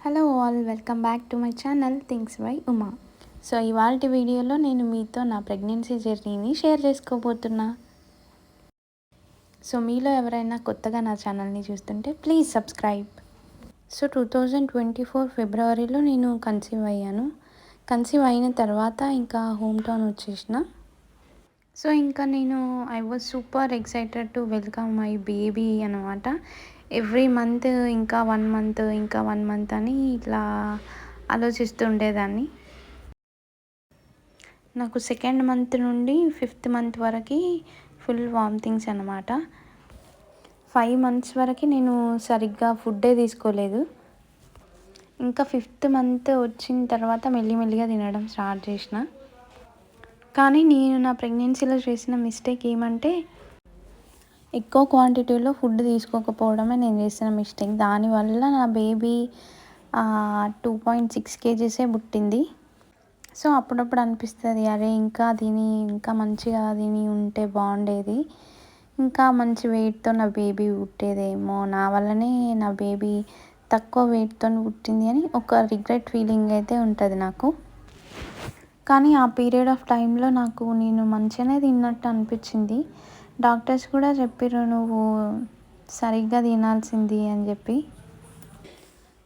Hello all, welcome back to my channel things by Uma. So ఇవాల్టి వీడియోలో నేను మీతో నా ప్రెగ్నెన్సీ జర్నీని షేర్ చేసుకోబోతున్నా. సో మీలో ఎవరైనా కొత్తగా నా ఛానల్ని చూస్తుంటే ప్లీజ్ సబ్స్క్రైబ్. సో 2024 ఫిబ్రవరిలో నేను కన్సీవ్ అయ్యాను. కన్సీవ్ అయిన తర్వాత ఇంకా హోమ్ టౌన్ వచ్చేసిన. సో ఇంకా నేను I was super excited to welcome my baby అనమాట. ఎవ్రీ మంత్ ఇంకా 1 మంత్ అని ఇట్లా ఆలోచిస్తూ ఉండేదాన్ని. నాకు సెకండ్ మంత్ నుండి 5th మంత్ వరకు ఫుల్ వామిటింగ్స్ అనమాట. 5 months వరకు నేను సరిగ్గా ఫుడ్డే తీసుకోలేదు. ఇంకా 5th మంత్ వచ్చిన తర్వాత మెల్లిమెల్లిగా తినడం స్టార్ట్ చేసిన. కానీ నేను నా ప్రెగ్నెన్సీలో చేసిన మిస్టేక్ ఏమంటే ఎక్కువ క్వాంటిటీలో ఫుడ్ తీసుకోకపోవడమే నేను చేసిన మిస్టేక్. దానివల్ల నా బేబీ 2.6 kgs పుట్టింది. సో అప్పుడప్పుడు అనిపిస్తుంది, అరే ఇంకా మంచిగా తిని ఉంటే బాగుండేది, ఇంకా మంచి వెయిట్తో నా బేబీ పుట్టేదేమో, నా వల్లనే నా బేబీ తక్కువ వెయిట్తో పుట్టింది అని ఒక రిగ్రెట్ ఫీలింగ్ అయితే ఉంటుంది నాకు. కానీ ఆ పీరియడ్ ఆఫ్ టైంలో నేను మంచిగానే తిన్నట్టు అనిపించింది. డాక్టర్స్ కూడా చెప్పారు, నువ్వు సరిగ్గా తినాల్సింది అని చెప్పి.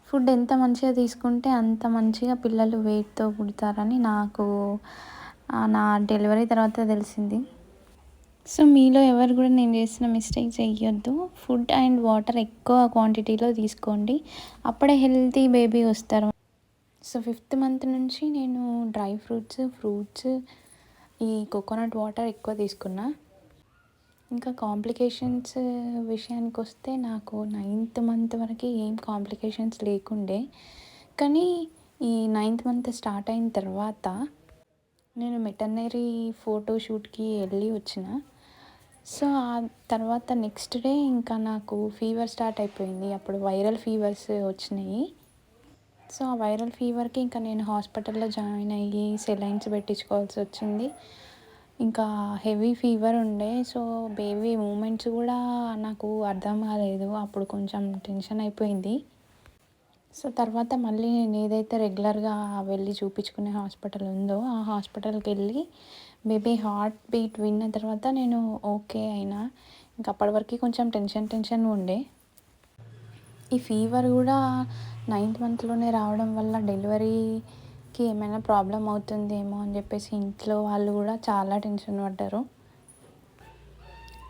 ఫుడ్ ఎంత మంచిగా తీసుకుంటే అంత మంచిగా పిల్లలు వెయిట్తో పుడతారని నాకు నా డెలివరీ తర్వాత తెలిసింది. సో మీలో ఎవరు కూడా నేను చేసిన మిస్టేక్ చేయొద్దు. ఫుడ్ అండ్ వాటర్ ఎక్కువ క్వాంటిటీలో తీసుకోండి, అప్పుడే హెల్తీ బేబీ వస్తారు. సో 5th మంత్ నుంచి నేను డ్రై ఫ్రూట్స్ ఈ కోకోనట్ వాటర్ ఎక్కువ తీసుకున్నా. ఇంకా కాంప్లికేషన్స్ విషయానికి వస్తే నాకు 9th మంత్ వరకు ఏం కాంప్లికేషన్స్ లేకుండే. కానీ ఈ 9th మంత్ స్టార్ట్ అయిన తర్వాత నేను మెటర్నరీ ఫోటోషూట్కి వెళ్ళి వచ్చిన. సో ఆ తర్వాత నెక్స్ట్ డే ఇంకా నాకు ఫీవర్ స్టార్ట్ అయిపోయింది. అప్పుడు వైరల్ ఫీవర్స్ వచ్చినాయి. సో ఆ వైరల్ ఫీవర్కి ఇంకా నేను హాస్పిటల్లో జాయిన్ అయ్యి సెలైన్స్ పెట్టించుకోవాల్సి వచ్చింది. ఇంకా హెవీ ఫీవర్ ఉండే. సో బేబీ మూమెంట్స్ కూడా నాకు అర్థం కాలేదు. అప్పుడు కొంచెం టెన్షన్ అయిపోయింది. సో తర్వాత మళ్ళీ నేను ఏదైతే రెగ్యులర్గా వెళ్ళి చూపించుకునే హాస్పిటల్ ఉందో ఆ హాస్పిటల్కి వెళ్ళి బేబీ హార్ట్ బీట్ విన్న తర్వాత నేను ఓకే అయినా. ఇంకా అప్పటి వరకు కొంచెం టెన్షన్ ఉండే. ఈ ఫీవర్ కూడా 9th మంత్లోనే రావడం వల్ల డెలివరీకి ఏమైనా ప్రాబ్లం అవుతుందేమో అని చెప్పేసి ఇంట్లో వాళ్ళు కూడా చాలా టెన్షన్ పడ్డారు.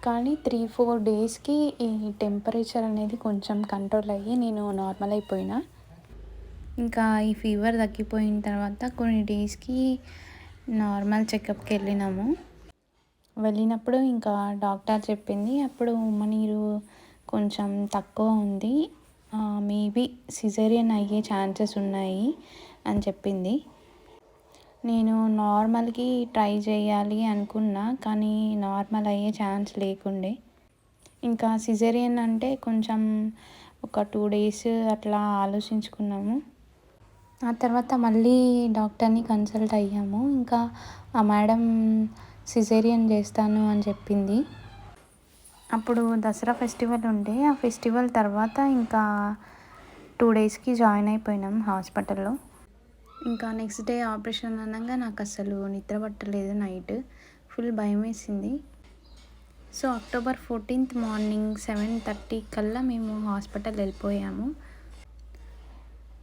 కానీ 3-4 డేస్కి ఈ టెంపరేచర్ అనేది కొంచెం కంట్రోల్ అయ్యి నేను నార్మల్ అయిపోయినా. ఇంకా ఈ ఫీవర్ తగ్గిపోయిన తర్వాత కొన్ని డేస్కి నార్మల్ చెకప్కి వెళ్ళినప్పుడు ఇంకా డాక్టర్ చెప్పింది, అప్పుడు ఉమ్మనీరు కొంచెం తక్కువ ఉంది, మేబీ సిజేరియన్ అయ్యే ఛాన్సెస్ ఉన్నాయి అని చెప్పింది. నేను నార్మల్కి ట్రై చేయాలి అనుకున్నా, కానీ నార్మల్ అయ్యే ఛాన్స్ లేకుండే. ఇంకా సిజేరియన్ అంటే కొంచెం ఒక 2 days అట్లా ఆలోచించుకున్నాము. ఆ తర్వాత మళ్ళీ డాక్టర్ని కన్సల్ట్ అయ్యాము. ఇంకా ఆ మేడం సిజేరియన్ చేస్తాను అని చెప్పింది. అప్పుడు దసరా ఫెస్టివల్ ఉండే. ఆ ఫెస్టివల్ తర్వాత ఇంకా 2 daysకి జాయిన్ అయిపోయినాం హాస్పిటల్లో. ఇంకా నెక్స్ట్ డే ఆపరేషన్ అనగా నాకు అసలు నిద్ర పట్టలేదు. నైట్ ఫుల్ భయం వేసింది. సో October 14th మార్నింగ్ 7:30 కల్లా మేము హాస్పిటల్ వెళ్ళిపోయాము.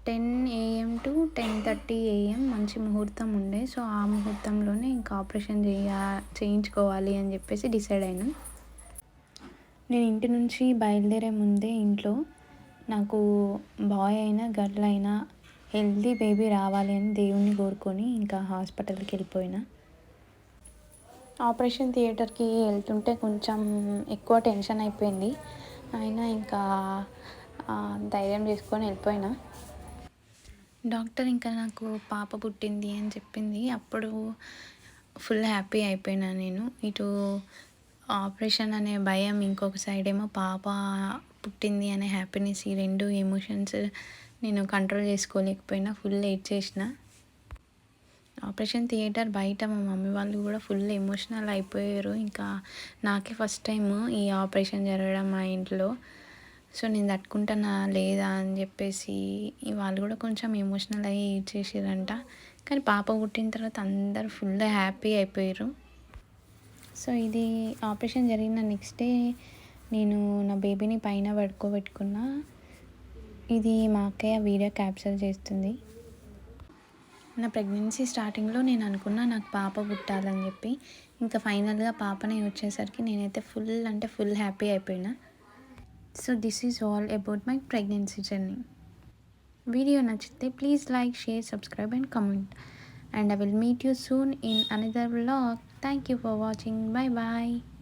10 AM to 10:30 AM మంచి ముహూర్తం ఉండే. సో ఆ ముహూర్తంలోనే ఇంకా ఆపరేషన్ చేయించుకోవాలి అని చెప్పేసి డిసైడ్ అయినాం. నేను ఇంటి నుంచి బయలుదేరే ముందే ఇంట్లో నాకు బాయ్ అయినా గర్ల్ అయినా హెల్తీ బేబీ రావాలి అని దేవుణ్ణి కోరుకొని ఇంకా హాస్పిటల్కి వెళ్ళిపోయినా. ఆపరేషన్ థియేటర్కి వెళ్తుంటే కొంచెం ఎక్కువ టెన్షన్ అయిపోయింది. అయినా ఇంకా ధైర్యం చేసుకొని వెళ్ళిపోయినా. డాక్టర్ ఇంకా నాకు పాప పుట్టింది అని చెప్పింది. అప్పుడు ఫుల్ హ్యాపీ అయిపోయినా నేను. ఇటు ఆపరేషన్ అనే భయం, ఇంకొక సైడ్ ఏమో పాప పుట్టింది అనే హ్యాపీనెస్, ఈ 2 ఎమోషన్స్ నేను కంట్రోల్ చేసుకోలేకపోయినా. ఫుల్ ఏడ్చేసిన. ఆపరేషన్ థియేటర్ బయట మా మమ్మీ వాళ్ళు కూడా ఫుల్ ఎమోషనల్ అయిపోయారు. ఇంకా నాకే ఫస్ట్ టైం ఈ ఆపరేషన్ జరగడం మా ఇంట్లో. సో నేను తట్టుకుంటానా లేదా అని చెప్పేసి వాళ్ళు కూడా కొంచెం ఎమోషనల్ అయ్యి ఏడ్చేసారంట. కానీ పాప పుట్టిన తర్వాత అందరూ ఫుల్ హ్యాపీ అయిపోయారు. సో ఇది ఆపరేషన్ జరిగిన నెక్స్ట్ డే నేను నా బేబీని పైన పడుకోబెట్టుకున్నా. ఇది మా అక్కయ్య వీడియో క్యాప్చర్ చేస్తుంది. నా ప్రెగ్నెన్సీ స్టార్టింగ్లో నేను అనుకున్నా నాకు పాప పుట్టాలని చెప్పి. ఇంకా ఫైనల్గా పాపనే వచ్చేసరికి నేనైతే ఫుల్ హ్యాపీ అయిపోయినా. So this is all about my pregnancy journey. Video నచ్చితే please like, share, subscribe and comment. And I will meet you soon in another vlog. Thank you for watching. Bye bye.